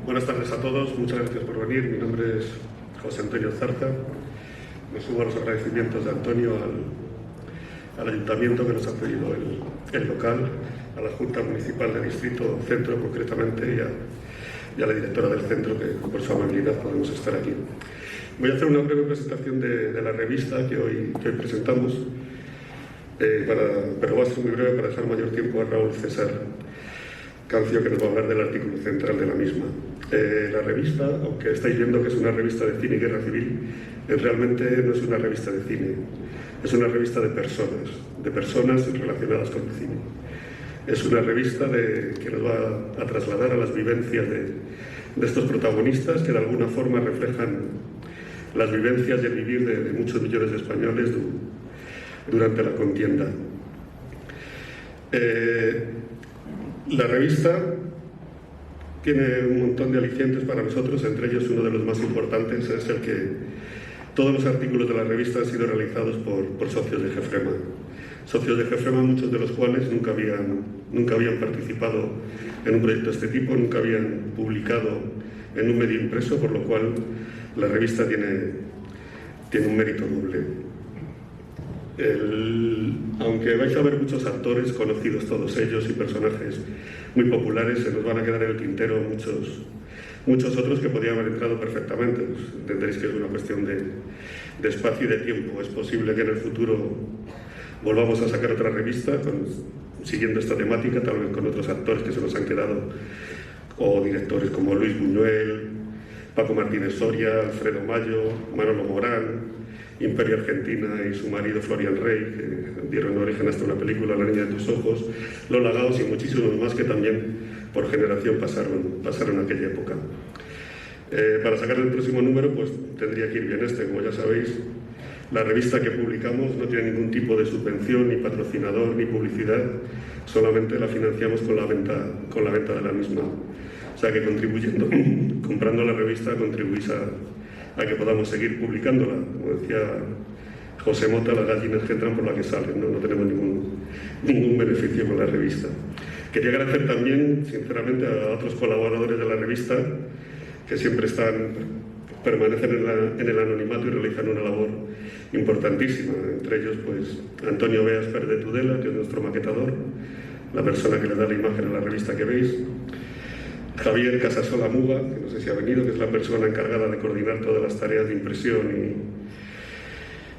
Buenas tardes a todos, muchas gracias por venir. Mi nombre es José Antonio Zarza. Me sumo a los agradecimientos de Antonio al ayuntamiento que nos ha cedido el local, a la Junta Municipal de Distrito Centro concretamente y a la directora del centro, que por su amabilidad podemos estar aquí. Voy a hacer una breve presentación de la revista que hoy presentamos, pero va a ser muy breve para dejar mayor tiempo a Raúl César Cancio, que nos va a hablar del artículo central de la misma. La revista, aunque estáis viendo que es una revista de cine y guerra civil, realmente no es una revista de cine, es una revista de personas relacionadas con el cine. Es una revista que nos va a trasladar a las vivencias de estos protagonistas que de alguna forma reflejan las vivencias y el vivir de muchos millones de españoles durante la contienda. La revista tiene un montón de alicientes para nosotros, entre ellos uno de los más importantes es el que todos los artículos de la revista han sido realizados por socios de Gefrema. Socios de Gefrema, muchos de los cuales nunca habían participado en un proyecto de este tipo, nunca habían publicado en un medio impreso, por lo cual la revista tiene un mérito doble. Aunque vais a ver muchos actores conocidos todos ellos y personajes muy populares, se nos van a quedar en el tintero muchos otros que podrían haber entrado perfectamente. Pues entenderéis que es una cuestión de espacio y de tiempo. Es posible que en el futuro volvamos a sacar otra revista siguiendo esta temática, tal vez con otros actores que se nos han quedado, o directores como Luis Buñuel, Paco Martínez Soria, Alfredo Mayo, Manolo Morán, Imperio Argentina y su marido Florian Rey, que dieron origen hasta una película, La niña de tus ojos, Lola Gaos y muchísimos más que también por generación pasaron aquella época. Para sacar el próximo número, pues tendría que ir bien como ya sabéis. La revista que publicamos no tiene ningún tipo de subvención, ni patrocinador, ni publicidad, solamente la financiamos con la venta de la misma. O sea que contribuyendo, comprando la revista, contribuís a que podamos seguir publicándola. Como decía José Mota, las gallinas que entran por la que salen, no tenemos ningún beneficio con la revista. Quería agradecer también, sinceramente, a otros colaboradores de la revista que siempre permanecen en el anonimato y realizan una labor importantísima. Entre ellos, pues, Antonio Beas Pérez de Tudela, que es nuestro maquetador, la persona que le da la imagen a la revista que veis. Javier Casasola Muga, que no sé si ha venido, que es la persona encargada de coordinar todas las tareas de impresión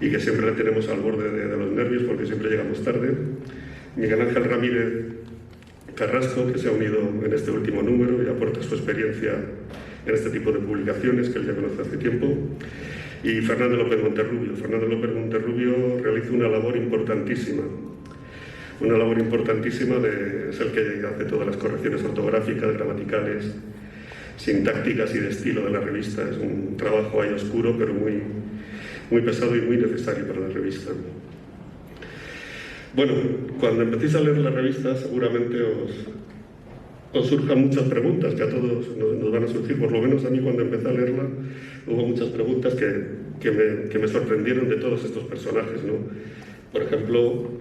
y que siempre le tenemos al borde de los nervios porque siempre llegamos tarde. Miguel Ángel Ramírez Carrasco, que se ha unido en este último número y aporta su experiencia en este tipo de publicaciones que él ya conoce hace tiempo. Y Fernando López Monterrubio. Fernando López Monterrubio realiza una labor importantísima. Es el que hace todas las correcciones ortográficas, gramaticales, sintácticas y de estilo de la revista. Es un trabajo ahí oscuro, pero muy pesado y muy necesario para la revista. Bueno, cuando empecéis a leer la revista seguramente os surjan muchas preguntas, que a todos nos van a surgir. Por lo menos a mí, cuando empecé a leerla, hubo muchas preguntas que me sorprendieron de todos estos personajes, ¿no? Por ejemplo,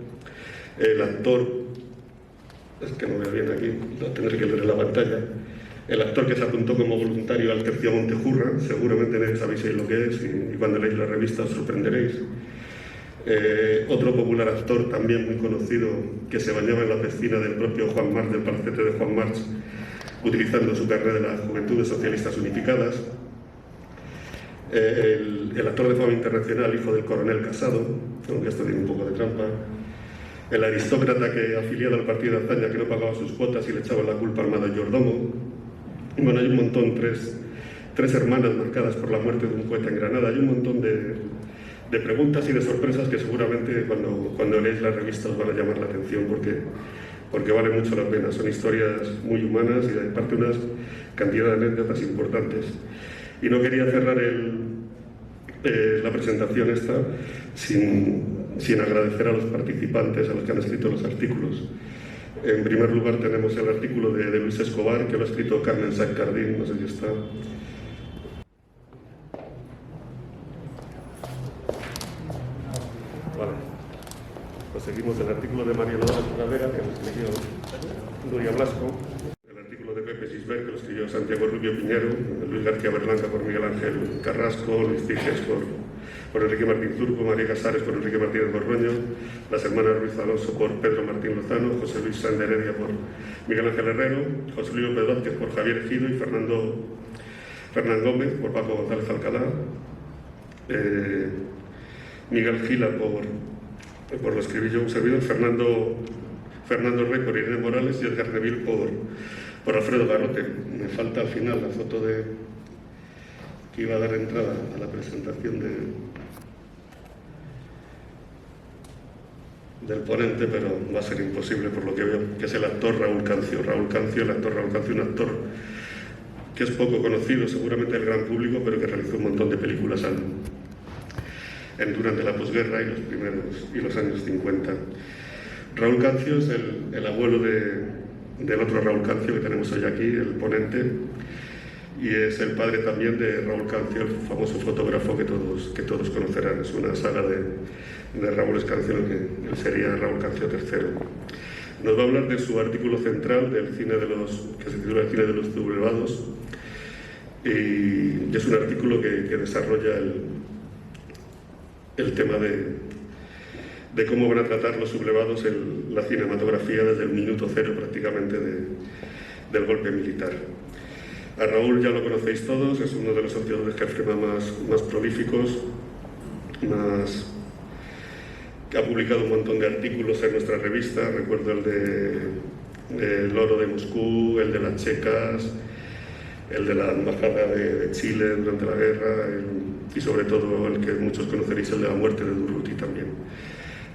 el actor, es que no veo bien aquí, lo tendré que leer en la pantalla, el actor que se apuntó como voluntario al Tercio Montejurra, seguramente nadie sabéis lo que es y cuando leéis la revista os sorprenderéis. Otro popular actor también muy conocido que se bañaba en la piscina del propio Juan March, del palacete de Juan March, utilizando su carnet de las Juventudes Socialistas Unificadas. El actor de fama internacional, hijo del coronel Casado, aunque esto tiene un poco de trampa. El aristócrata afiliado al partido de Azaña, que no pagaba sus cuotas y le echaba la culpa al mayordomo. Y bueno, hay un montón, tres hermanas marcadas por la muerte de un poeta en Granada. Hay un montón de preguntas y de sorpresas que seguramente cuando leéis la revista os van a llamar la atención porque vale mucho la pena. Son historias muy humanas y aparte unas cantidad de anécdotas importantes. Y no quería cerrar la presentación esta sin agradecer a los participantes, a los que han escrito los artículos. En primer lugar tenemos el artículo de Luis Escobar, que lo ha escrito Carmen Saccardín, no sé si está. Seguimos el artículo de María Lola Pradera, que lo escribió Nuria Blasco, el artículo de Pepe Gisbert, que lo escribió Santiago Rubio Piñero, Luis García Berlanga por Miguel Ángel Carrasco, Luis Tiges por Enrique Martín Zurco, María Casares por Enrique Martínez Borroño, las hermanas Ruiz Alonso por Pedro Martín Lozano, José Luis Sáenz de Heredia por Miguel Ángel Herrero, José Luis López Vázquez por Javier Ejido y Fernán Gómez por Paco González Alcalá, Miguel Gila por lo escribí yo un servidor, Fernando Rey por Irene Morales y Edgar Neville por Alfredo Garrote. Me falta al final la foto que iba a dar entrada a la presentación del ponente, pero va a ser imposible por lo que veo, que es el actor Raúl Cancio. El actor Raúl Cancio, un actor que es poco conocido seguramente del gran público, pero que realizó un montón de películas durante la posguerra y los años 50. Raúl Cancio es el abuelo del otro Raúl Cancio que tenemos hoy aquí, el ponente, y es el padre también de Raúl Cancio, el famoso fotógrafo que todos conocerán. Es una saga de Raúl Cancio, que él sería Raúl Cancio III. Nos va a hablar de su artículo central que se titula El cine de los sublevados, y es un artículo que desarrolla el tema de cómo van a tratar los sublevados en la cinematografía desde el minuto cero prácticamente del golpe militar. A Raúl ya lo conocéis todos, es uno de los sociólogos de Gefrema más prolíficos, que ha publicado un montón de artículos en nuestra revista. Recuerdo el Oro de Moscú, el de las Checas, el de la Embajada de Chile durante la guerra, y sobre todo el que muchos conoceréis, el de la muerte de Durruti también.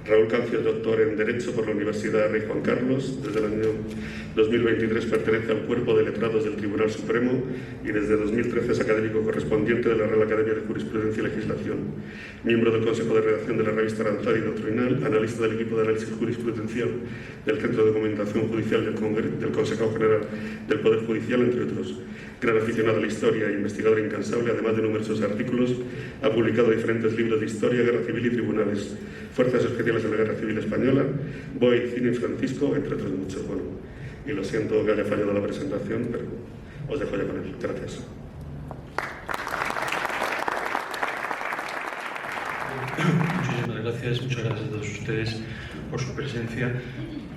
Raúl Cancio es doctor en Derecho por la Universidad Rey Juan Carlos. Desde el año 2023 pertenece al cuerpo de letrados del Tribunal Supremo y desde 2013 es académico correspondiente de la Real Academia de Jurisprudencia y Legislación. Miembro del Consejo de Redacción de la revista Aranzadi Doctrinal, analista del equipo de análisis jurisprudencial del Centro de Documentación Judicial del Consejo General del Poder Judicial, entre otros. Gran aficionado a la historia e investigador incansable, además de numerosos artículos, ha publicado diferentes libros de historia, guerra civil y tribunales, fuerzas especiales de la Guerra Civil Española, Boy, Cine y Francisco, entre otros muchos. Bueno, y lo siento que haya fallado la presentación, pero os dejo ya con él. Gracias. Muchas gracias a todos ustedes por su presencia.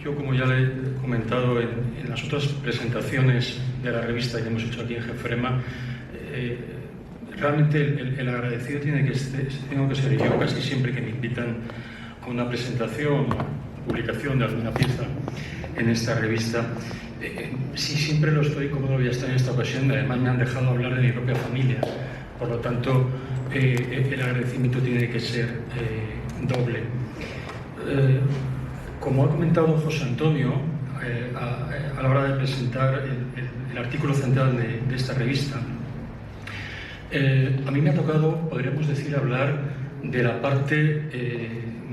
Yo, como ya le he comentado en las otras presentaciones de la revista que hemos hecho aquí en Gefrema, realmente el agradecido tengo que ser yo casi siempre que me invitan a una presentación o publicación de alguna pieza en esta revista. Sí, siempre lo estoy, como lo voy a estar en esta ocasión. Además me han dejado hablar de mi propia familia, por lo tanto el agradecimiento tiene que ser doble. Como ha comentado José Antonio a la hora de presentar el artículo central de esta revista, a mí me ha tocado, podríamos decir, hablar de la parte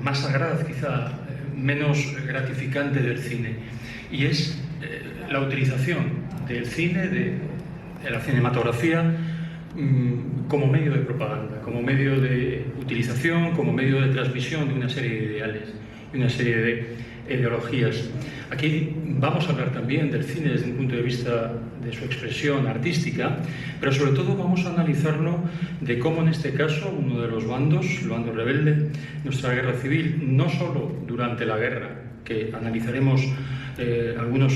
más sagrada, quizá menos gratificante del cine, y es la utilización del cine, de la cinematografía, como medio de propaganda, como medio de utilización, como medio de transmisión de una serie de ideales y una serie de ideologías. Aquí vamos a hablar también del cine desde un punto de vista de su expresión artística, pero sobre todo vamos a analizarlo de cómo en este caso uno de los bandos, el bando rebelde, nuestra guerra civil, no solo durante la guerra, que analizaremos algunos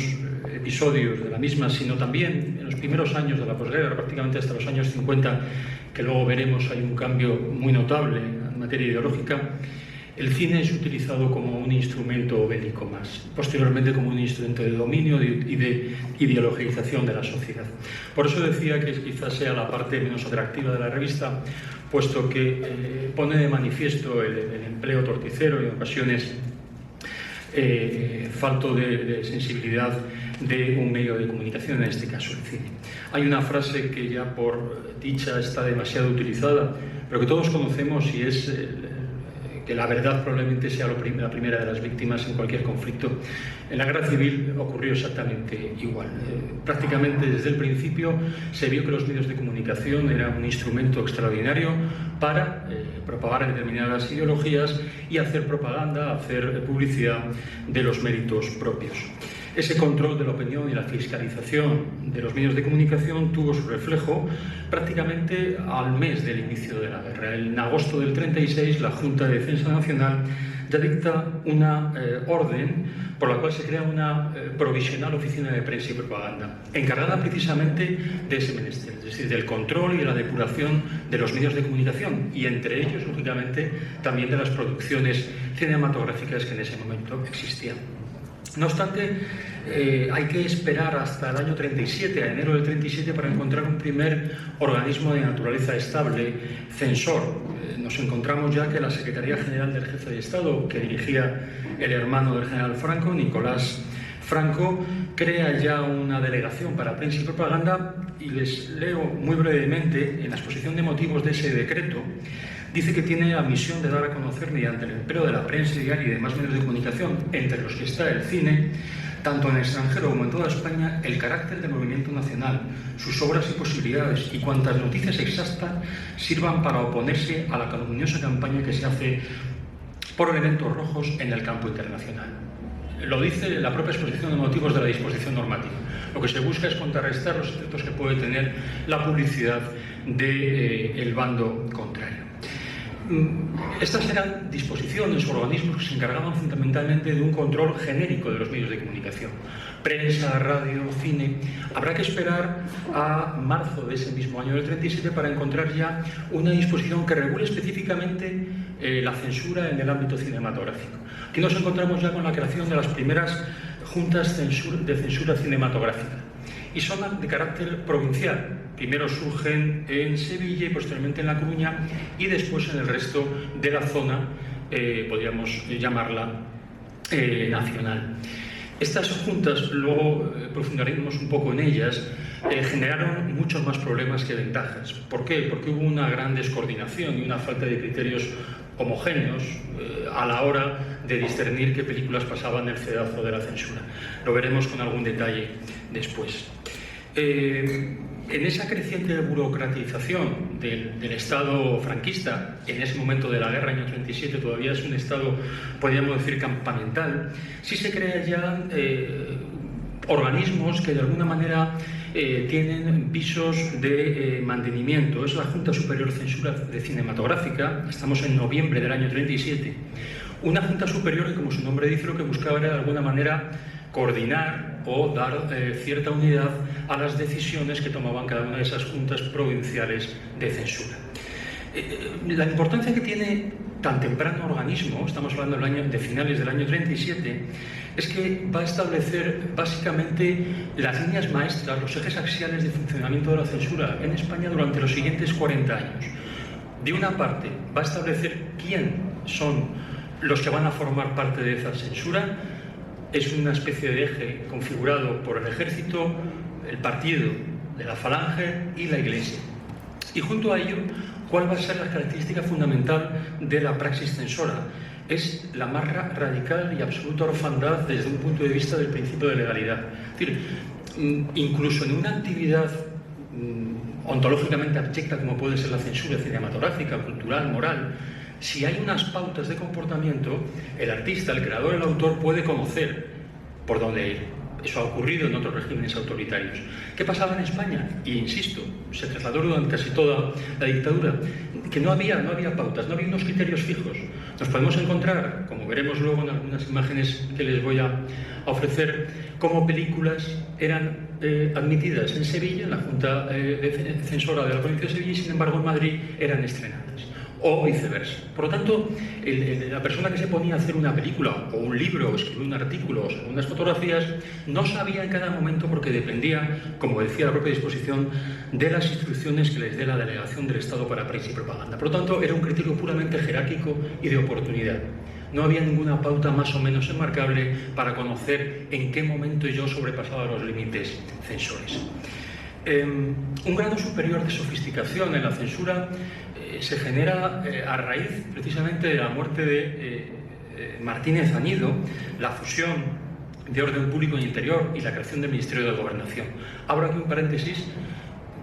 episodios de la misma, sino también en los primeros años de la posguerra, prácticamente hasta los años 50, que luego veremos hay un cambio muy notable en materia ideológica. El cine es utilizado como un instrumento bélico más, posteriormente como un instrumento de dominio y de ideologización de la sociedad. Por eso decía que quizás sea la parte menos atractiva de la revista, puesto que pone de manifiesto el empleo torticero y en ocasiones falto de sensibilidad de un medio de comunicación, en este caso el cine. Hay una frase que ya por dicha está demasiado utilizada, pero que todos conocemos y es que la verdad probablemente sea la primera de las víctimas en cualquier conflicto. En la guerra civil ocurrió exactamente igual. Prácticamente desde el principio se vio que los medios de comunicación eran un instrumento extraordinario para propagar determinadas ideologías y hacer propaganda, hacer publicidad de los méritos propios. Ese control de la opinión y la fiscalización de los medios de comunicación tuvo su reflejo prácticamente al mes del inicio de la guerra. En agosto del 36, la Junta de Defensa Nacional ya dicta una orden por la cual se crea una provisional oficina de prensa y propaganda, encargada precisamente de ese menester, es decir, del control y de la depuración de los medios de comunicación, y entre ellos, lógicamente, también de las producciones cinematográficas que en ese momento existían. No obstante, hay que esperar hasta el año 37, a enero del 37, para encontrar un primer organismo de naturaleza estable, censor. Nos encontramos ya que la Secretaría General del Jefe de Estado, que dirigía el hermano del general Franco, Nicolás Franco, crea ya una delegación para prensa y propaganda, y les leo muy brevemente en la exposición de motivos de ese decreto. Dice que tiene la misión de dar a conocer mediante el empleo de la prensa diaria y demás medios de comunicación, entre los que está el cine, tanto en el extranjero como en toda España, el carácter del movimiento nacional, sus obras y posibilidades, y cuantas noticias exactas sirvan para oponerse a la calumniosa campaña que se hace por elementos rojos en el campo internacional. Lo dice la propia exposición de motivos de la disposición normativa. Lo que se busca es contrarrestar los efectos que puede tener la publicidad del bando contrario. Estas eran disposiciones o organismos que se encargaban fundamentalmente de un control genérico de los medios de comunicación. Prensa, radio, cine. Habrá que esperar a marzo de ese mismo año del 37 para encontrar ya una disposición que regule específicamente la censura en el ámbito cinematográfico. Aquí nos encontramos ya con la creación de las primeras juntas de censura cinematográfica. Y son de carácter provincial. Primero surgen en Sevilla y posteriormente en La Coruña, y después en el resto de la zona, podríamos llamarla nacional. Estas juntas, luego profundizaremos un poco en ellas, generaron muchos más problemas que ventajas. ¿Por qué? Porque hubo una gran descoordinación y una falta de criterios homogéneos a la hora de discernir qué películas pasaban el cedazo de la censura. Lo veremos con algún detalle después. En esa creciente burocratización del Estado franquista, en ese momento de la guerra, año 37, todavía es un Estado, podríamos decir, campamental, sí se crean ya organismos que de alguna manera tienen visos de mantenimiento. Es la Junta Superior de Censura Cinematográfica, estamos en noviembre del año 37, una Junta Superior que, como su nombre dice, lo que buscaba era de alguna manera coordinar o dar cierta unidad a las decisiones que tomaban cada una de esas juntas provinciales de censura. La importancia que tiene tan temprano organismo, estamos hablando de finales del año 37, es que va a establecer básicamente las líneas maestras, los ejes axiales de funcionamiento de la censura en España durante los siguientes 40 años. De una parte, va a establecer quién son los que van a formar parte de esa censura. Es una especie de eje configurado por el ejército, el partido de la Falange y la Iglesia. Y junto a ello, ¿cuál va a ser la característica fundamental de la praxis censora? Es la más radical y absoluta orfandad desde un punto de vista del principio de legalidad. Es decir, incluso en una actividad ontológicamente abyecta como puede ser la censura cinematográfica, cultural, moral, si hay unas pautas de comportamiento, el artista, el creador, el autor puede conocer por dónde ir. Eso ha ocurrido en otros regímenes autoritarios. ¿Qué pasaba en España? Y insisto, se trasladó durante casi toda la dictadura, que no había pautas, no había unos criterios fijos. Nos podemos encontrar, como veremos luego en algunas imágenes que les voy a ofrecer, cómo películas eran admitidas en Sevilla, en la Junta Censora de la provincia de Sevilla, y sin embargo en Madrid eran estrenadas, o viceversa. Por lo tanto, la persona que se ponía a hacer una película o un libro, o escribir un artículo o unas fotografías, no sabía en cada momento, porque dependía, como decía la propia disposición, de las instrucciones que les dé la delegación del Estado para prensa y propaganda. Por lo tanto, era un criterio puramente jerárquico y de oportunidad. No había ninguna pauta más o menos enmarcable para conocer en qué momento yo sobrepasaba los límites censores. Un grado superior de sofisticación en la censura se genera a raíz precisamente de la muerte de Martínez Añido, la fusión de Orden Público e Interior y la creación del Ministerio de Gobernación. Abro aquí un paréntesis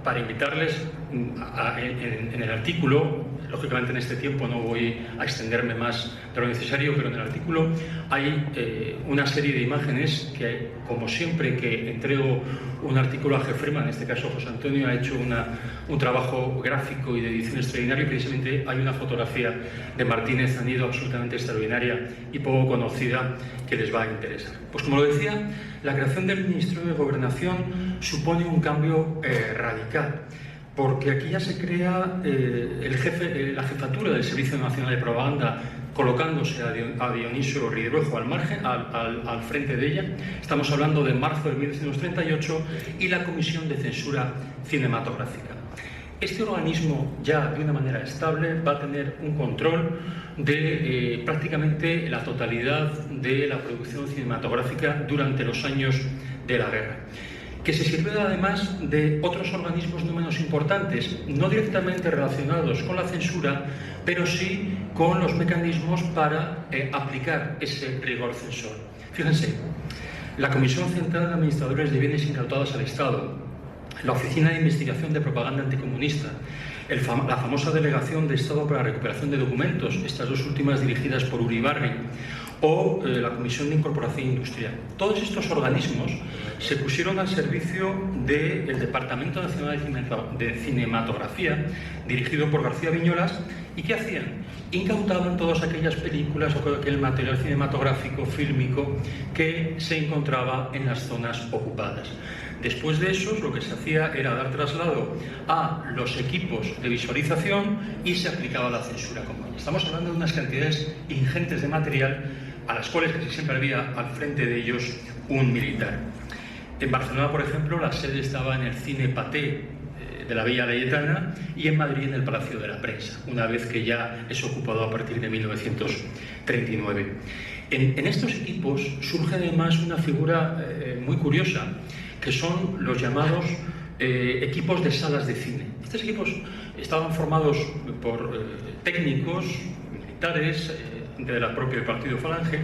para invitarles en el artículo. Lógicamente en este tiempo no voy a extenderme más de lo necesario, pero en el artículo hay una serie de imágenes que, como siempre que entrego un artículo a Jefrema, en este caso José Antonio ha hecho un trabajo gráfico y de edición extraordinario. Precisamente hay una fotografía de Martínez Añido absolutamente extraordinaria y poco conocida que les va a interesar. Pues como lo decía, la creación del Ministerio de Gobernación supone un cambio radical, porque aquí ya se crea la jefatura del Servicio Nacional de Propaganda, colocándose a Dionisio Ridruejo al frente de ella. Estamos hablando de marzo de 1938, y la Comisión de Censura Cinematográfica. Este organismo, ya de una manera estable, va a tener un control de prácticamente la totalidad de la producción cinematográfica durante los años de la guerra, que se sirve además de otros organismos no menos importantes, no directamente relacionados con la censura, pero sí con los mecanismos para aplicar ese rigor censor. Fíjense, la Comisión Central de Administradores de Bienes Incautados al Estado, la Oficina de Investigación de Propaganda Anticomunista, la famosa Delegación de Estado para la Recuperación de Documentos, estas dos últimas dirigidas por Uribarri, o la Comisión de Incorporación Industrial. Todos estos organismos se pusieron al servicio del Departamento Nacional de Cinematografía, dirigido por García Viñolas. ¿Y qué hacían? Incautaban todas aquellas películas o aquel material cinematográfico, fílmico, que se encontraba en las zonas ocupadas. Después de eso, lo que se hacía era dar traslado a los equipos de visualización y se aplicaba la censura común. Estamos hablando de unas cantidades ingentes de material, a las cuales casi siempre había al frente de ellos un militar. En Barcelona, por ejemplo, la sede estaba en el Cine Paté de la Villa Laietana, y en Madrid en el Palacio de la Prensa, una vez que ya es ocupado a partir de 1939. En estos equipos surge además una figura muy curiosa, que son los llamados equipos de salas de cine. Estos equipos estaban formados por técnicos, militares, del propio partido Falange,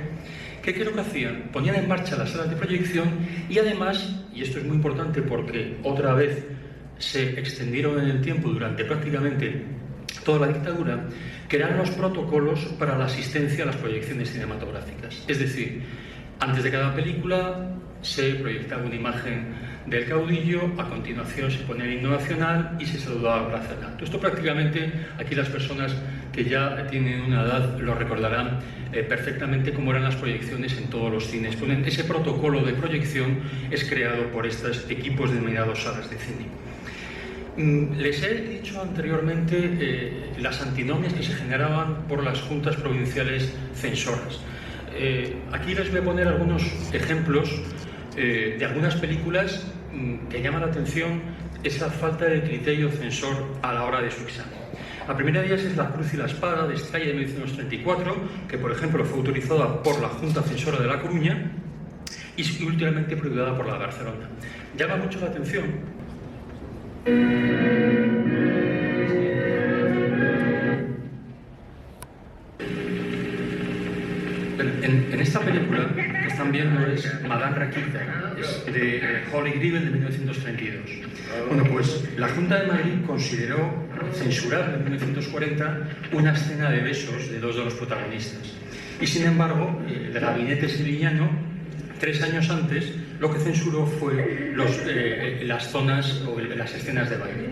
que ¿qué es lo que hacían? Ponían en marcha las salas de proyección y además, y esto es muy importante porque otra vez se extendieron en el tiempo durante prácticamente toda la dictadura, crearon los protocolos para la asistencia a las proyecciones cinematográficas. Es decir, antes de cada película se proyectaba una imagen del caudillo, a continuación se ponía el himno nacional y se saludaba al brazo en alto. Esto prácticamente, aquí las personas que ya tienen una edad lo recordarán perfectamente cómo eran las proyecciones en todos los cines. Pues ese protocolo de proyección es creado por estos equipos denominados salas de cine. Les he dicho anteriormente las antinomias que se generaban por las juntas provinciales censoras. Aquí les voy a poner algunos ejemplos de algunas películas que llaman la atención esa falta de criterio censor a la hora de su examen. La primera de ellas es La Cruz y la Espada, de Estrella, de 1934, que por ejemplo fue autorizada por la Junta Censora de La Coruña y últimamente prohibida por la de Barcelona. Llama mucho la atención en esta película que están viendo es Madame Raquita, es de Holly Grivel, de 1932. Bueno, pues la Junta de Madrid consideró censurar en 1940 una escena de besos de dos de los protagonistas. Y sin embargo, el gabinete sevillano, 3 años antes, lo que censuró fue las zonas o las escenas de baile.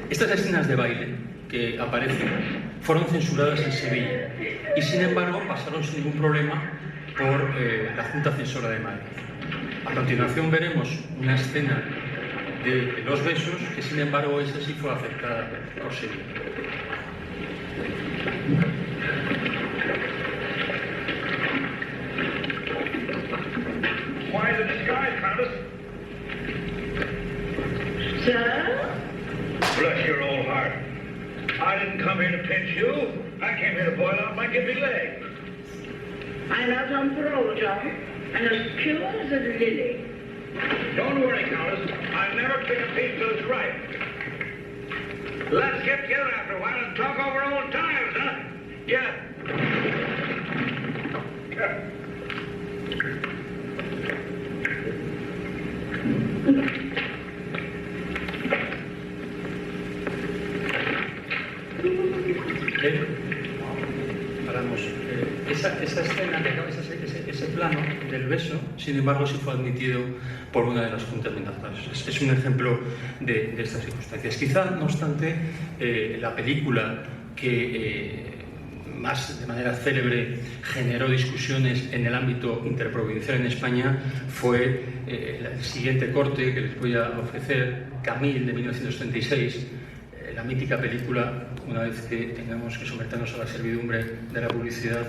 Estas escenas de baile que aparecen fueron censuradas en Sevilla y sin embargo pasaron sin ningún problema por la Junta Censora de Madrid. A continuación veremos una escena de los besos que sin embargo esa sí fue aceptada por Sevilla. Why the disguise, Countess? Sir? Bless your old heart. I didn't come here to pinch you. I came here to boil out my gimpy leg. I'm out on parole, John, and as pure as a lily. Don't worry, Countess. I'll never pick a piece till it's right. Let's get together after a while and talk over old times, huh? Yeah. Paramos. Esa escena, ese plano del beso, sin embargo, sí fue admitido por una de las juntas mindazadas. Es un ejemplo de estas circunstancias. Quizá, no obstante, la película que más de manera célebre generó discusiones en el ámbito interprovincial en España fue el siguiente corte que les voy a ofrecer, Camille, de 1936, la mítica película, una vez que tengamos que someternos a la servidumbre de la publicidad,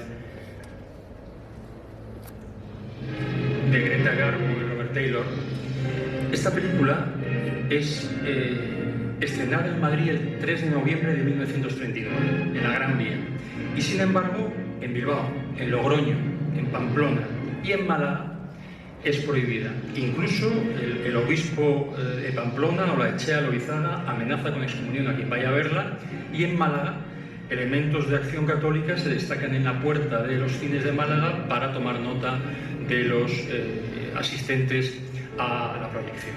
de Greta Garbo y Robert Taylor. Esta película es estrenada en Madrid el 3 de noviembre de 1939, en la Gran Vía, y sin embargo en Bilbao, en Logroño, en Pamplona y en Málaga es prohibida. Incluso el obispo de Pamplona, Olaechea Loizaga, amenaza con excomunión a quien vaya a verla, y en Málaga elementos de Acción Católica se destacan en la puerta de los cines de Málaga para tomar nota de los asistentes a la proyección.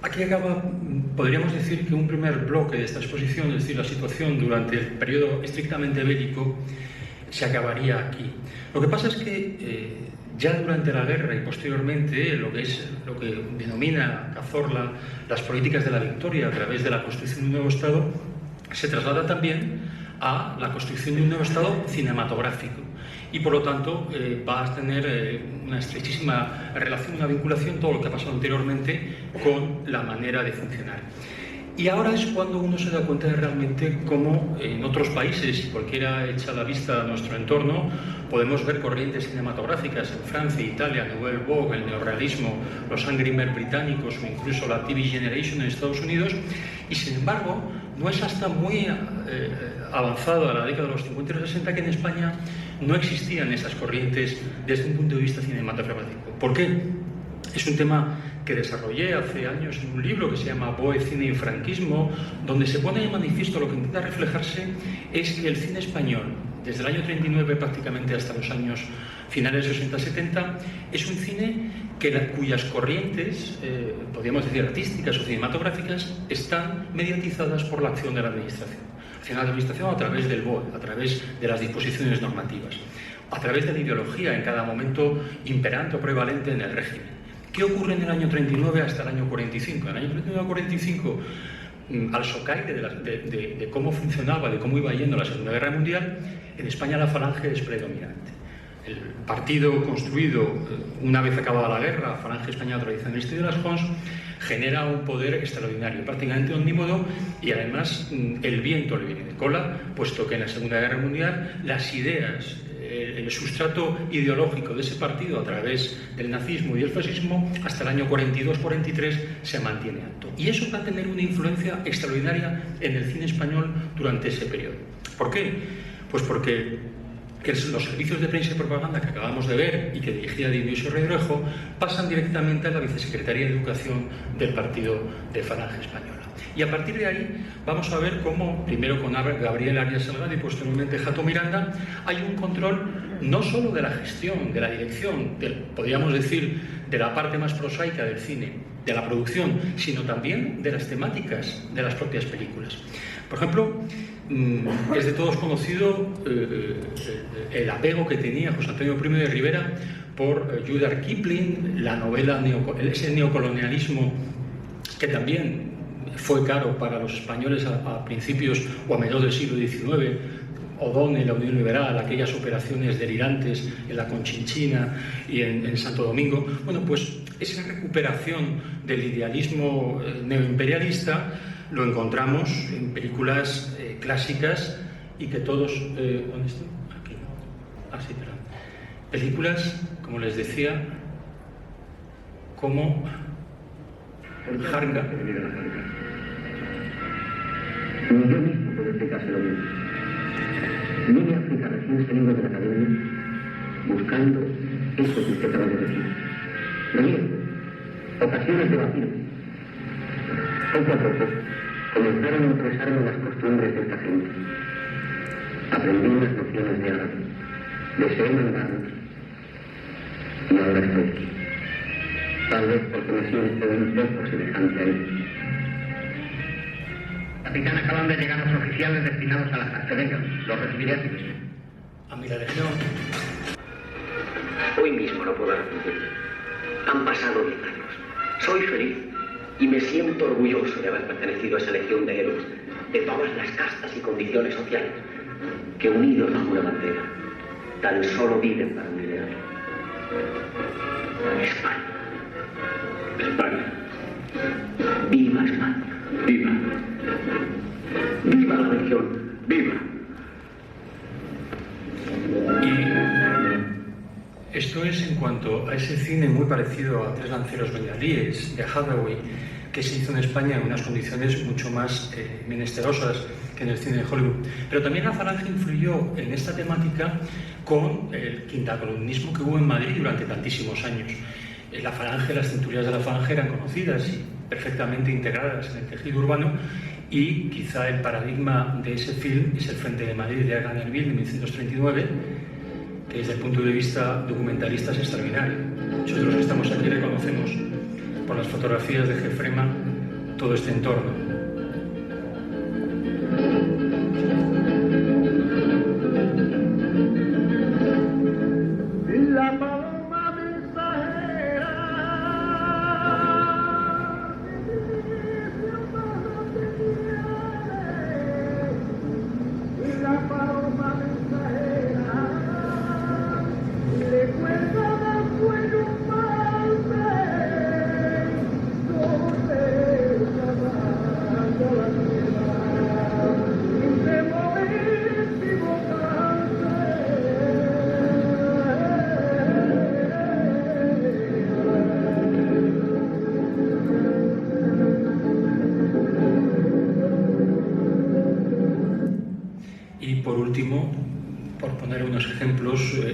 Aquí acaba, podríamos decir que un primer bloque de esta exposición, es decir, la situación durante el periodo estrictamente bélico, se acabaría aquí. Lo que pasa es que ya durante la guerra y posteriormente, lo que denomina Cazorla las políticas de la victoria a través de la construcción de un nuevo Estado, se traslada también a la construcción de un nuevo Estado cinematográfico. Y por lo tanto va a tener una estrechísima relación, una vinculación, todo lo que ha pasado anteriormente, con la manera de funcionar. Y ahora es cuando uno se da cuenta de realmente cómo en otros países, si cualquiera echa la vista a nuestro entorno, podemos ver corrientes cinematográficas en Francia, Italia, Nouvelle Vogue, el neorrealismo, los Angry Men británicos o incluso la TV Generation en Estados Unidos, y sin embargo no es hasta muy avanzado a la década de los 50 y los 60 que en España no existían esas corrientes desde un punto de vista cinematográfico. ¿Por qué? Es un tema que desarrollé hace años en un libro que se llama Boe, Cine y Franquismo, donde se pone de manifiesto lo que intenta reflejarse es que el cine español, desde el año 39 prácticamente hasta los años finales 60-70, es un cine cuyas corrientes, podríamos decir artísticas o cinematográficas, están mediatizadas por la acción de la administración. La administración a través del BOE, a través de las disposiciones normativas, a través de la ideología en cada momento imperante o prevalente en el régimen. ¿Qué ocurre en el año 39 hasta el año 45? En el año 39-45, al socaire de cómo funcionaba, de cómo iba yendo la Segunda Guerra Mundial, en España la falange es predominante. El partido construido una vez acabada la guerra, la Falange Española Tradicionalista y de las Jons, genera un poder extraordinario, prácticamente omnímodo, y además el viento le viene de cola, puesto que en la Segunda Guerra Mundial las ideas, el sustrato ideológico de ese partido a través del nazismo y el fascismo hasta el año 42-43 se mantiene alto. Y eso va a tener una influencia extraordinaria en el cine español durante ese periodo. ¿Por qué? Pues porque los servicios de prensa y propaganda que acabamos de ver y que dirigía Dionisio Redrejo pasan directamente a la Vicesecretaría de Educación del Partido de Falange Española. Y a partir de ahí vamos a ver cómo, primero con Gabriel Arias Salgado y posteriormente Jato Miranda, hay un control no solo de la gestión, de la dirección, podríamos decir, de la parte más prosaica del cine, de la producción, sino también de las temáticas de las propias películas. Por ejemplo, es de todos conocido el apego que tenía José Antonio Primo de Rivera por Rudyard Kipling, la novela, ese neocolonialismo que también fue caro para los españoles a principios o a mediados del siglo XIX, O'Donnell, la Unión Liberal, aquellas operaciones delirantes en la Conchinchina y en Santo Domingo. Bueno, pues esa recuperación del idealismo neoimperialista lo encontramos en películas clásicas y que todos... ¿dónde estoy? Aquí. Sí, perdón. Películas, como les decía, como Harga. Ni yo mismo puedo explicárselo bien. Vine a África recién salido de la academia buscando eso que usted acaba de decir. Reír, ocasiones de vacío. Poco a poco comenzaron a interesarme las costumbres de esta gente. Aprendí unas nociones de árabe, deseé mandarlos y ahora estoy aquí. Tal vez porque me siento un poco semejante a él. Capitán, acaban de llegar los oficiales destinados a la cárcel. Vengan, los recibiré aquí mismo. A mi la legión. Hoy mismo no puedo arrepentirme. Han pasado 10 años. Soy feliz y me siento orgulloso de haber pertenecido a esa legión de héroes, de todas las castas y condiciones sociales, que unidos bajo una bandera, tan solo viven para un ideal. España. España. ¡Viva España! ¡Viva! ¡Viva la legión! ¡Viva! Y esto es en cuanto a ese cine muy parecido a Tres lanceros bengalíes de Hathaway, que se hizo en España en unas condiciones mucho más menesterosas que en el cine de Hollywood. Pero también la Falange influyó en esta temática con el quintacolumnismo que hubo en Madrid durante tantísimos años. La Falange, las centurias de la Falange eran conocidas y perfectamente integradas en el tejido urbano, y quizá el paradigma de ese film es el Frente de Madrid de Edgar Nerville de 1939, que desde el punto de vista documentalista es extraordinario. Muchos de los que estamos aquí reconocemos por las fotografías de Jefrema todo este entorno.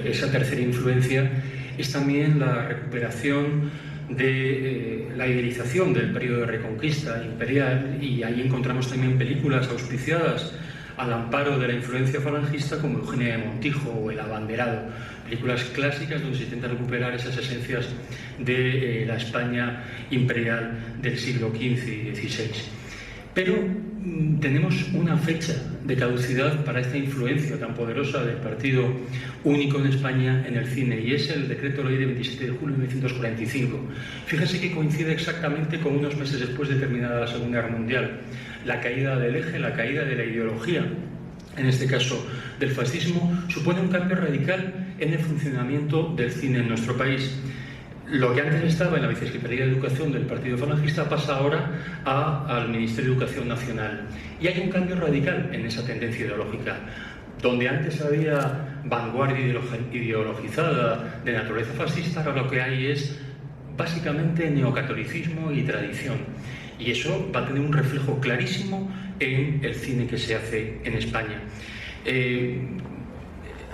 Esa tercera influencia es también la recuperación de la idealización del periodo de reconquista imperial, y ahí encontramos también películas auspiciadas al amparo de la influencia falangista como Eugenia de Montijo o El abanderado, películas clásicas donde se intenta recuperar esas esencias de la España imperial del siglo XV y XVI. Pero tenemos una fecha de caducidad para esta influencia tan poderosa del partido único en España en el cine, y es el Decreto Ley de 27 de julio de 1945. Fíjense que coincide exactamente con unos meses después de terminada la Segunda Guerra Mundial. La caída del eje, la caída de la ideología, en este caso del fascismo, supone un cambio radical en el funcionamiento del cine en nuestro país. Lo que antes estaba en la Vicesecretaría de Educación del Partido Falangista pasa ahora al Ministerio de Educación Nacional. Y hay un cambio radical en esa tendencia ideológica. Donde antes había vanguardia ideologizada de naturaleza fascista, ahora lo que hay es básicamente neocatolicismo y tradición. Y eso va a tener un reflejo clarísimo en el cine que se hace en España.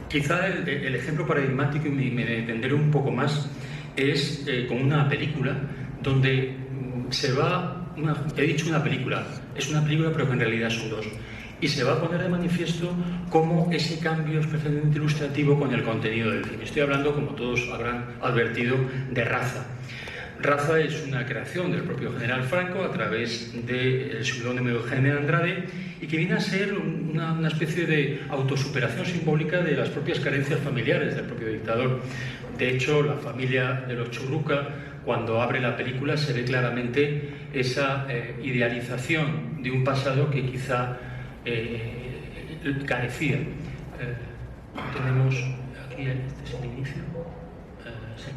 Quizá el ejemplo paradigmático, y me detendré un poco más, es con una película donde se va... he dicho una película, es una película pero que en realidad son dos, y se va a poner de manifiesto cómo ese cambio es perfectamente ilustrativo con el contenido del cine. Estoy hablando, como todos habrán advertido, de Raza. Raza es una creación del propio general Franco a través del seudónimo de Eugenio Andrade, y que viene a ser una especie de autosuperación simbólica de las propias carencias familiares del propio dictador. De hecho, la familia de los Churruca, cuando abre la película, se ve claramente esa idealización de un pasado que quizá carecía. Tenemos aquí, este es el inicio. Sí.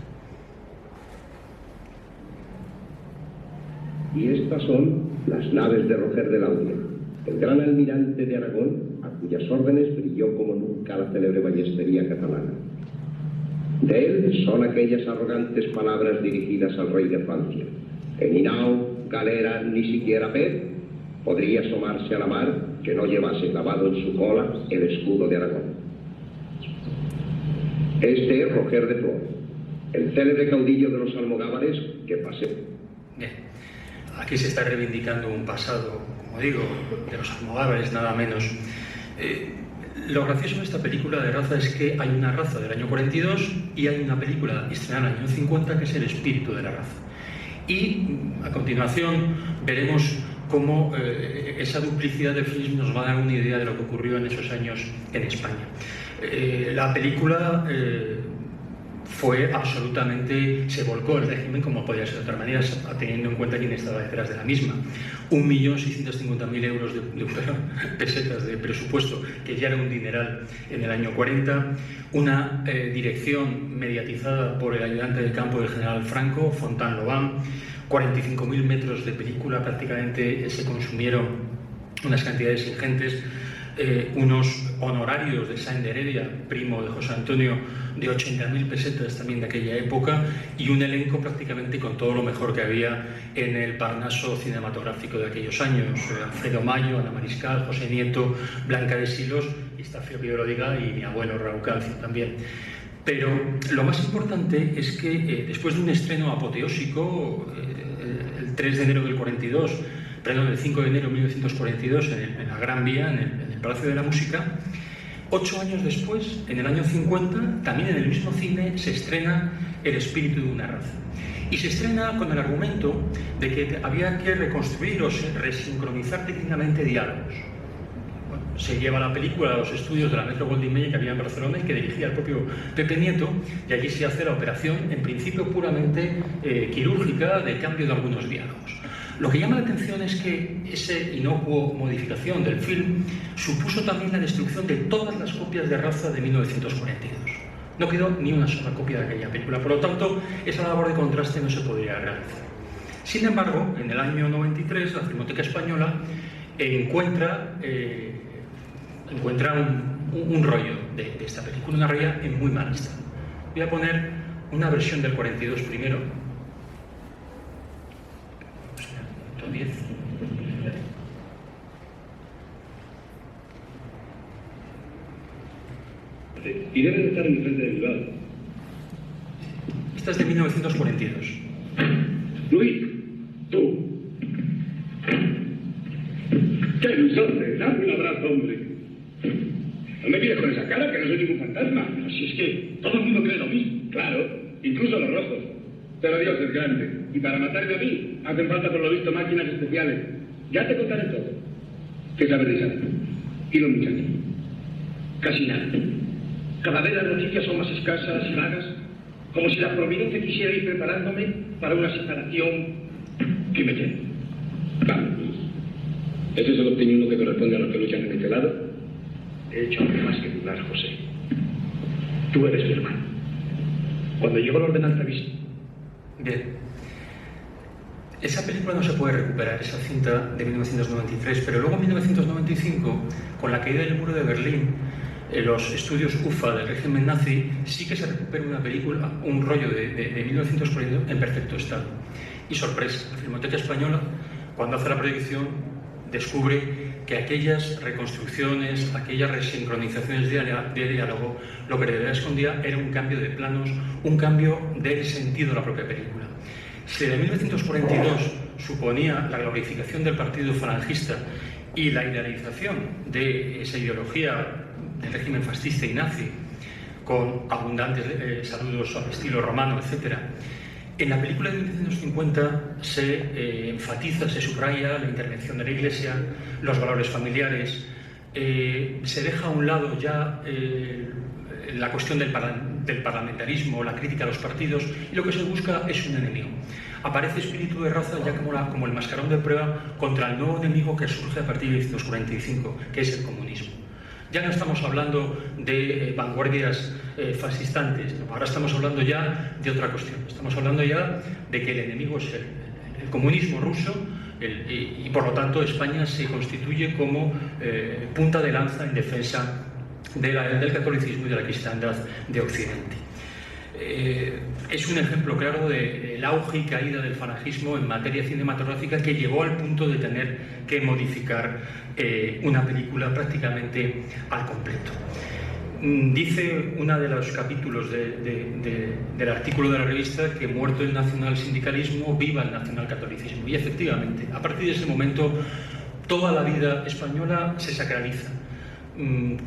Y estas son las naves de Roger de Laudia, el gran almirante de Aragón, a cuyas órdenes brilló como nunca la célebre ballestería catalana. De él son aquellas arrogantes palabras dirigidas al rey de Francia. En Hinao, galera, ni siquiera pez, podría asomarse a la mar que no llevase clavado en su cola el escudo de Aragón. Este es Roger de Flor, el célebre caudillo de los almogávares que paseó. Bien, aquí se está reivindicando un pasado, como digo, de los almogávares, nada menos. Lo gracioso de esta película de raza es que hay una raza del año 42 y hay una película estrenada en el año 50 que es El espíritu de la raza. Y a continuación veremos cómo esa duplicidad de films nos va a dar una idea de lo que ocurrió en esos años en España. La película fue absolutamente, se volcó el régimen como podía ser de otra manera, teniendo en cuenta quién estaba detrás de la misma. 1.650.000 euros de pesetas de presupuesto, que ya era un dineral en el año 40, una dirección mediatizada por el ayudante de campo del general Franco, Fontán Lobán, 45.000 metros de película, prácticamente se consumieron unas cantidades ingentes, unos honorarios de Sáenz de Heredia, primo de José Antonio, de 80.000 pesetas también de aquella época, y un elenco prácticamente con todo lo mejor que había en el Parnaso cinematográfico de aquellos años. Alfredo Mayo, Ana Mariscal, José Nieto, Blanca de Silos, y está feo que yo lo diga, y mi abuelo Raúl Calcio también. Pero lo más importante es que después de un estreno apoteósico, el 3 de enero del 42, perdón, el 5 de enero de 1942 en la Gran Vía, en el Palacio de la Música, 8 años después, en el año 50, también en el mismo cine, se estrena El espíritu de una raza. Y se estrena con el argumento de que había que reconstruir o resincronizar técnicamente diálogos. Bueno, se lleva la película a los estudios de la Metro Goldwyn Mayer que había en Barcelona y que dirigía el propio Pepe Nieto, y allí se hace la operación, en principio puramente quirúrgica, de cambio de algunos diálogos. Lo que llama la atención es que esa inocua modificación del film supuso también la destrucción de todas las copias de raza de 1942. No quedó ni una sola copia de aquella película, por lo tanto, esa labor de contraste no se podría agradecer. Sin embargo, en el año 93, la Filmoteca Española encuentra un rollo de esta película, una raya en muy mal estado. Voy a poner una versión del 42 primero. 10. Y deben estar en el frente de Bilbao. Esta es de 1942. Luis, tú. ¡Qué ilusión! Dame un abrazo, hombre. No me mires con esa cara, que no soy ningún fantasma. Pero si es que todo el mundo cree lo mismo. Claro, incluso los rojos. Pero Dios es grande. Y para matarme a mí, hacen falta por lo visto máquinas especiales. Ya te contaré todo. ¿Qué sabes de Isabel? ¿Y los muchachos? Casi nada. Cada vez las noticias son más escasas y vagas, como si la providencia quisiera ir preparándome para una separación que me llene. Vamos. ¿Ese es el optimismo que corresponde a los que luchan en este lado? He hecho algo más que dudar, José. Tú eres mi hermano. Cuando llegó la ordenanza aviso. Bien. Esa película no se puede recuperar, esa cinta de 1993, pero luego en 1995, con la caída del muro de Berlín, los estudios UFA del régimen nazi, sí que se recupera una película, un rollo de 1940 en perfecto estado. Y sorpresa, la Filmoteca Española, cuando hace la proyección, descubre que aquellas reconstrucciones, aquellas resincronizaciones de diálogo, lo que de verdad escondía era un cambio de planos, un cambio del sentido de la propia película. Si de 1942 suponía la glorificación del partido falangista y la idealización de esa ideología del régimen fascista y nazi, con abundantes saludos al estilo romano, etc., en la película de 1950 se enfatiza, se subraya la intervención de la Iglesia, los valores familiares, se deja a un lado ya la cuestión del parlamentarismo, la crítica a los partidos, y lo que se busca es un enemigo. Aparece espíritu de raza ya como el mascarón de prueba contra el nuevo enemigo que surge a partir de 1945, que es el comunismo. Ya no estamos hablando de vanguardias fascistantes, no, ahora estamos hablando ya de otra cuestión. Estamos hablando ya de que el enemigo es el comunismo ruso, y por lo tanto España se constituye como punta de lanza en defensa del catolicismo y de la cristiandad de Occidente. Es un ejemplo claro del auge y caída del falangismo en materia cinematográfica, que llegó al punto de tener que modificar una película prácticamente al completo. Dice uno de los capítulos del artículo de la revista que muerto el nacionalsindicalismo, viva el nacionalcatolicismo. Y efectivamente, a partir de ese momento, toda la vida española se sacraliza.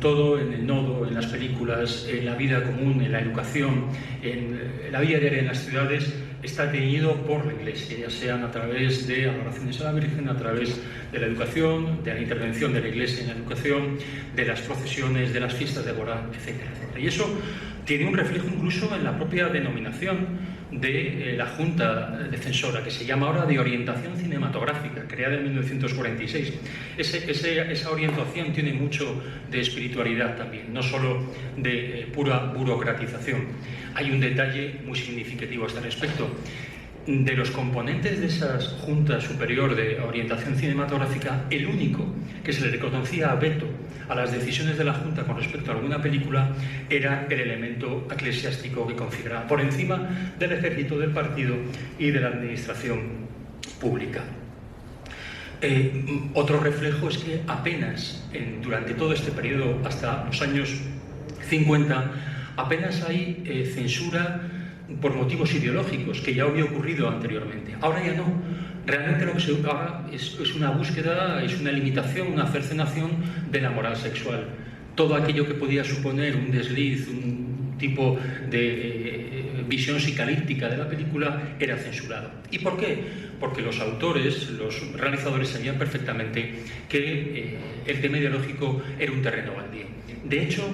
Todo en el nodo, en las películas, en la vida común, en la educación, en la vida diaria en las ciudades, está teñido por la Iglesia, ya sean a través de adoraciones a la Virgen, a través de la educación, de la intervención de la Iglesia en la educación, de las procesiones, de las fiestas de Borán, etcétera, etcétera. Y eso tiene un reflejo incluso en la propia denominación de la Junta de Censora, que se llama ahora de Orientación Cinematográfica, creada en 1946. Esa orientación tiene mucho de espiritualidad también, no solo de pura burocratización. Hay un detalle muy significativo a este respecto. De los componentes de esa Junta Superior de Orientación Cinematográfica, el único que se le reconocía veto a las decisiones de la Junta con respecto a alguna película era el elemento eclesiástico que configuraba por encima del ejército, del partido y de la administración pública. Otro reflejo es que apenas durante todo este periodo, hasta los años 50, apenas hay censura por motivos ideológicos, que ya había ocurrido anteriormente. Ahora ya no. Realmente lo que se ahora es una búsqueda, es una limitación, una cercenación de la moral sexual. Todo aquello que podía suponer un desliz, un tipo de visión psicalíptica de la película, era censurado. ¿Y por qué? Porque los autores, los realizadores sabían perfectamente que el tema ideológico era un terreno baldío. De hecho,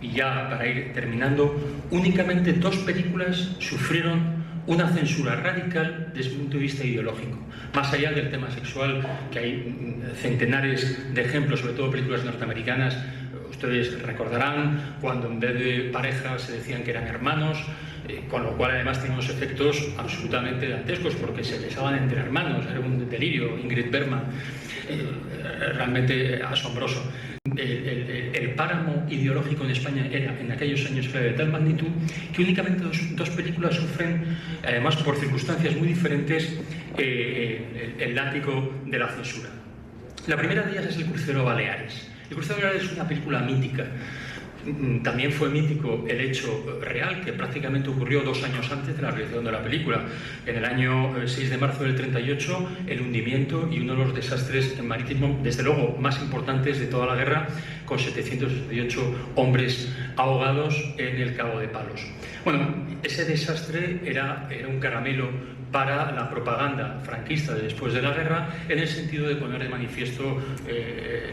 y ya para ir terminando, únicamente 2 películas sufrieron una censura radical desde el punto de vista ideológico. Más allá del tema sexual, que hay centenares de ejemplos, sobre todo películas norteamericanas. Ustedes recordarán cuando en vez de parejas se decían que eran hermanos, con lo cual además tiene unos efectos absolutamente dantescos, porque se besaban entre hermanos, era un delirio. Ingrid Bergman, realmente asombroso. El páramo ideológico en España era, en aquellos años, de tal magnitud que únicamente dos películas sufren, además por circunstancias muy diferentes, el látigo de la censura. La primera de ellas es El Crucero Baleares. El Crucero Baleares es una película mítica. También fue mítico el hecho real que prácticamente ocurrió 2 años antes de la realización de la película. En el año 6 de marzo del 38, el hundimiento y uno de los desastres marítimos, desde luego, más importantes de toda la guerra, con 768 hombres ahogados en el Cabo de Palos. Bueno, ese desastre era un caramelo para la propaganda franquista de después de la guerra, en el sentido de poner de manifiesto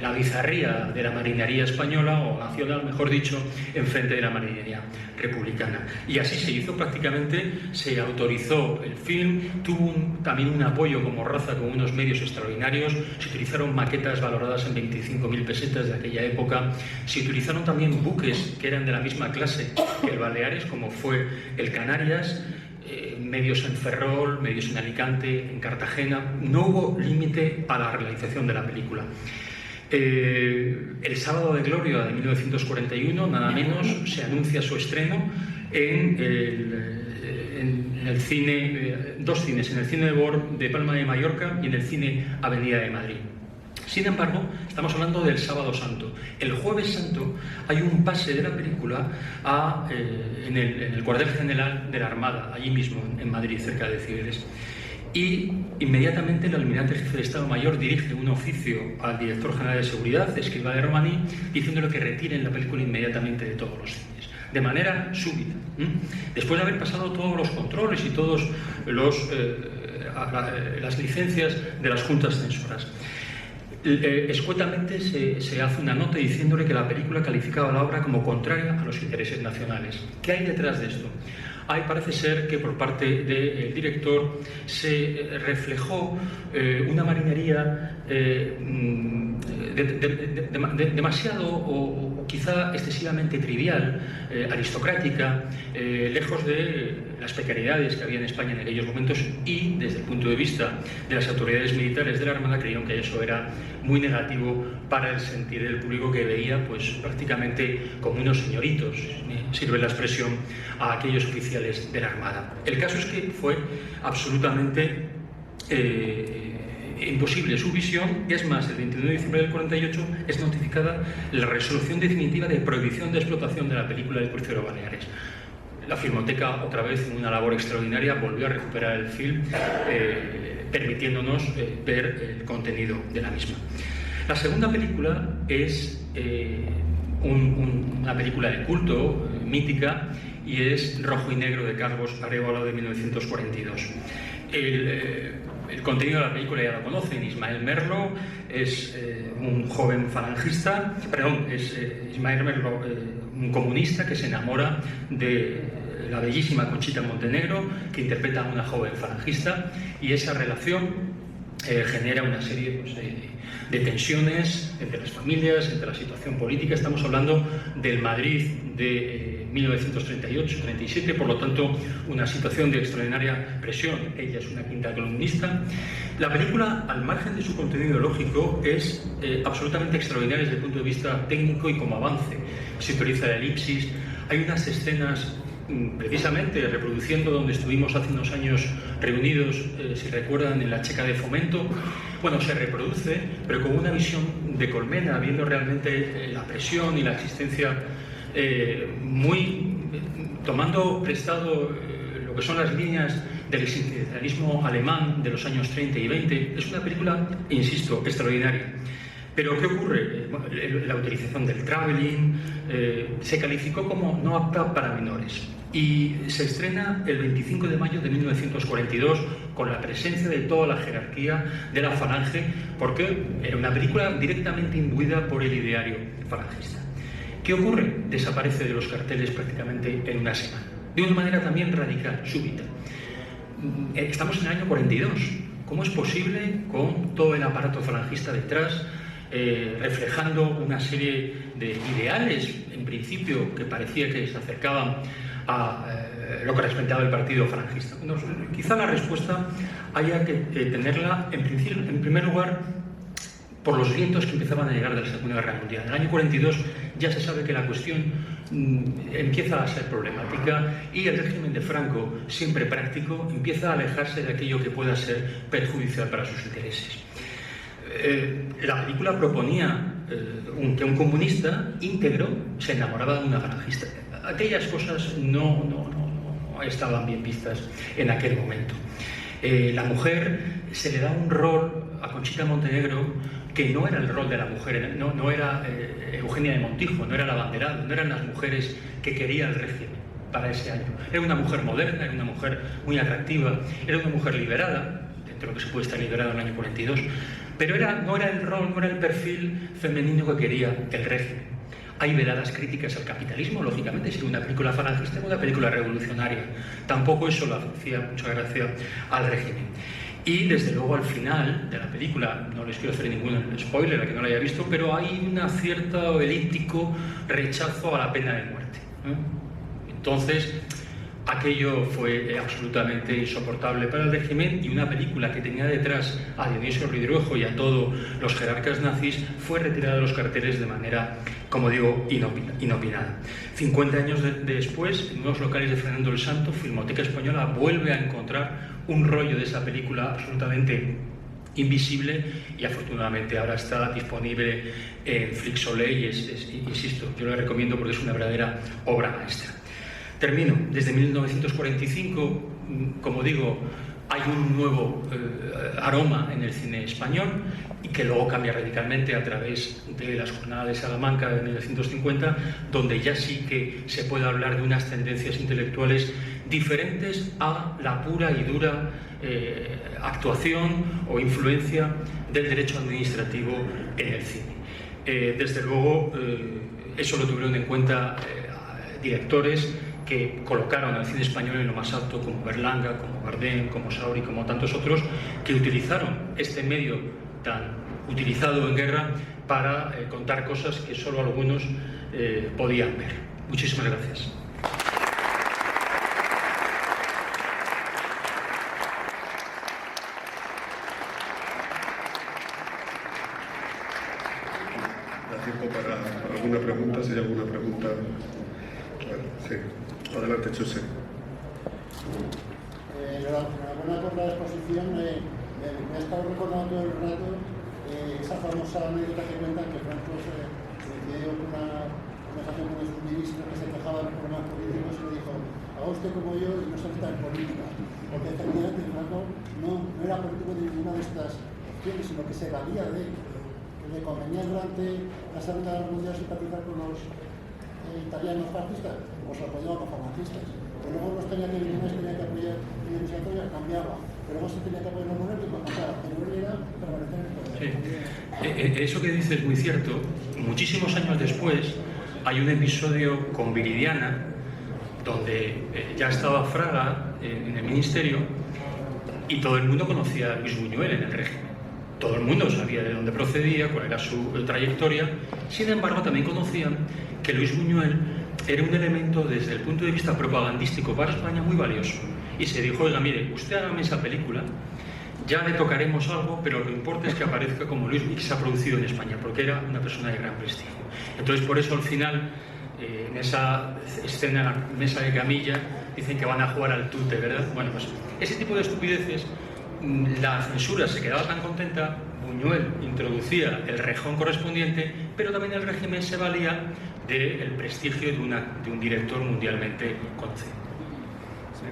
la bizarría de la marinería española, o nacional, mejor dicho, en frente de la marinería republicana. Y así se hizo prácticamente, se autorizó el film, tuvo también un apoyo como raza con unos medios extraordinarios, se utilizaron maquetas valoradas en 25.000 pesetas de aquella época, se utilizaron también buques que eran de la misma clase que el Baleares, como fue el Canarias, medios en Ferrol, medios en Alicante, en Cartagena. No hubo límite a la realización de la película. El Sábado de Gloria de 1941, nada menos, se anuncia su estreno en el cine, 2 cines, en el Cine de Palma de Mallorca y en el Cine Avenida de Madrid. Sin embargo, estamos hablando del Sábado Santo. El Jueves Santo hay un pase de la película en el cuartel general de la Armada, allí mismo, en Madrid, cerca de Cibeles. Y inmediatamente el almirante jefe de Estado Mayor dirige un oficio al director general de Seguridad, Escrivá de Romaní, diciéndole que retiren la película inmediatamente de todos los cines, de manera súbita. Después de haber pasado todos los controles y todas las licencias de las juntas censoras. Escuetamente se hace una nota diciéndole que la película calificaba la obra como contraria a los intereses nacionales. ¿Qué hay detrás de esto? Parece ser que por parte del director se reflejó una marinería demasiado o quizá excesivamente trivial, aristocrática, lejos de las precariedades que había en España en aquellos momentos, y desde el punto de vista de las autoridades militares de la Armada creyeron que eso era muy negativo para el sentir del público, que veía pues prácticamente como unos señoritos, sirve la expresión, a aquellos oficiales de la Armada. El caso es que fue absolutamente imposible su visión, y es más, el 21 de diciembre del 48 es notificada la resolución definitiva de prohibición de explotación de la película del crucero Baleares. La Filmoteca, otra vez en una labor extraordinaria, volvió a recuperar el film, permitiéndonos ver el contenido de la misma. La segunda película es una película de culto, mítica, y es Rojo y Negro, de Carlos Arévalo, de 1942. El contenido de la película ya lo conocen. Ismael Merlo es un joven falangista, Ismael Merlo, un comunista que se enamora de la bellísima Conchita Montenegro, que interpreta a una joven falangista, y esa relación genera una serie pues, de tensiones entre las familias, entre la situación política. Estamos hablando del Madrid de 1938-37, por lo tanto, una situación de extraordinaria presión. Ella es una quinta columnista. La película, al margen de su contenido lógico, es absolutamente extraordinaria desde el punto de vista técnico y como avance. Se utiliza la elipsis, hay unas escenas precisamente reproduciendo donde estuvimos hace unos años reunidos, si recuerdan, en la Checa de Fomento. Bueno, se reproduce, pero con una visión de colmena, viendo realmente la presión y la existencia tomando prestado lo que son las líneas del existencialismo alemán de los años 30 y 20. Es una película, insisto, extraordinaria. Pero ¿qué ocurre? La utilización del travelling se calificó como no apta para menores, y se estrena el 25 de mayo de 1942 con la presencia de toda la jerarquía de la Falange, porque era una película directamente imbuida por el ideario falangista. ¿Qué ocurre? Desaparece de los carteles prácticamente en una semana, de una manera también radical, súbita. Estamos en el año 42. ¿Cómo es posible, con todo el aparato falangista detrás, reflejando una serie de ideales, en principio, que parecía que se acercaban a lo que representaba el partido falangista? Bueno, quizá la respuesta haya que tenerla, en primer lugar, por los vientos que empezaban a llegar de la Segunda Guerra Mundial. En el año 42 ya se sabe que la cuestión empieza a ser problemática, y el régimen de Franco, siempre práctico, empieza a alejarse de aquello que pueda ser perjudicial para sus intereses. La película proponía que un comunista íntegro se enamoraba de una falangista. Aquellas cosas no estaban bien vistas en aquel momento. La mujer, se le da un rol a Conchita Montenegro que no era el rol de la mujer, no era Eugenia de Montijo, no era la abanderada, no eran las mujeres que quería el régimen para ese año. Era una mujer moderna, era una mujer muy atractiva, era una mujer liberada, dentro de lo que se puede estar liberada en el año 42, pero no era el rol, no era el perfil femenino que quería el régimen. Hay veladas críticas al capitalismo, lógicamente, si una película falangista es una película revolucionaria. Tampoco eso le hacía mucha gracia al régimen. Y desde luego al final de la película, no les quiero hacer ningún spoiler a que no la haya visto, pero hay un cierto elíptico rechazo a la pena de muerte. Entonces, aquello fue absolutamente insoportable para el régimen, y una película que tenía detrás a Dionisio Ridruejo y a todos los jerarcas nazis fue retirada de los carteles de manera, como digo, inopinada. 50 años después, en unos locales de Fernando el Santo, Filmoteca Española vuelve a encontrar un rollo de esa película absolutamente invisible, y afortunadamente ahora está disponible en Flixolay, y insisto, yo la recomiendo porque es una verdadera obra maestra. Termino. Desde 1945, como digo, hay un nuevo aroma en el cine español, y que luego cambia radicalmente a través de las jornadas de Salamanca de 1950, donde ya sí que se puede hablar de unas tendencias intelectuales diferentes a la pura y dura actuación o influencia del derecho administrativo en el cine. Desde luego, eso lo tuvieron en cuenta directores que colocaron al cine español en lo más alto, como Berlanga, como Bardem, como Sauri, como tantos otros, que utilizaron este medio tan utilizado en guerra para contar cosas que solo algunos podían ver. Muchísimas gracias. Da tiempo para alguna pregunta, si hay alguna pregunta. Bueno, sí. Adelante, Chuse. Enhorabuena por la exposición. Me ha estado recordando todo el rato esa famosa anécdota que cuentan que Franco dio una conversación con un ministro que se quejaba de los problemas políticos y le dijo: haga usted como yo y no se meta en política. Porque efectivamente Franco no era político de ninguna de estas opciones, sino que se valía de le convenía durante la Segunda Guerra Mundial simpatizar con los italianos fascistas, pues apoyaba a los falangistas. Pero luego los tenía que apoyar y el cambiaba. Pero luego se tenía que apoyar a los monárquicos, cambiaba. Pero él era permanecer en el poder. Sí. Eso que dices es muy cierto. Muchísimos años después hay un episodio con Viridiana donde ya estaba Fraga en el ministerio y todo el mundo conocía a Luis Buñuel en el régimen. Todo el mundo sabía de dónde procedía, cuál era su trayectoria. Sin embargo, también conocían que Luis Buñuel era un elemento desde el punto de vista propagandístico para España muy valioso. Y se dijo: oiga, mire, usted hágame esa película, ya le tocaremos algo, pero lo que importa es que aparezca como Luis y que se ha producido en España, porque era una persona de gran prestigio. Entonces, por eso al final, en esa escena en la mesa de camilla, dicen que van a jugar al tute, ¿verdad? Bueno, pues ese tipo de estupideces, la censura se quedaba tan contenta, Buñuel introducía el rejón correspondiente, pero también el régimen se valía del prestigio de un director mundialmente conocido. Sí,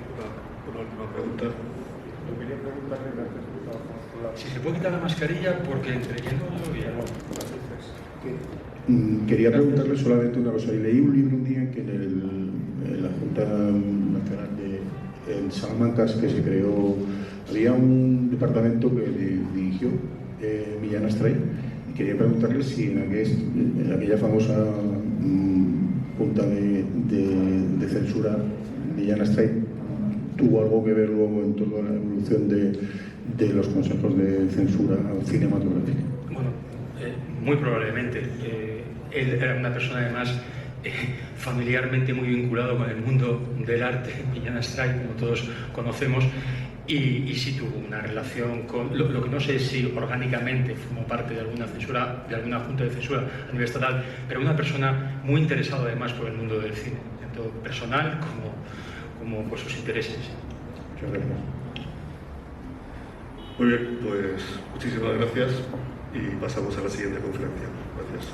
una última pregunta. Yo quería preguntarle gracias. Si se puede quitar la mascarilla, porque entre yendo lo bien. Quería preguntarle solamente una cosa. Leí un libro un día que en la Junta Nacional en Salamanca, que se creó, había un departamento que dirigió Millán Astray, y quería preguntarle si en aquella famosa junta de censura, Millán Astray tuvo algo que ver luego en toda la evolución de los consejos de censura cinematográfica. Bueno, muy probablemente. Él era una persona además familiarmente muy vinculado con el mundo del arte, Millán Astray, como todos conocemos, y sí tuvo una relación con lo que no sé si orgánicamente formó parte de alguna censura, de alguna junta de censura a nivel estatal, pero una persona muy interesada además por el mundo del cine, tanto personal como por sus intereses. Muchas gracias. Muy bien, pues muchísimas gracias y pasamos a la siguiente conferencia. Gracias.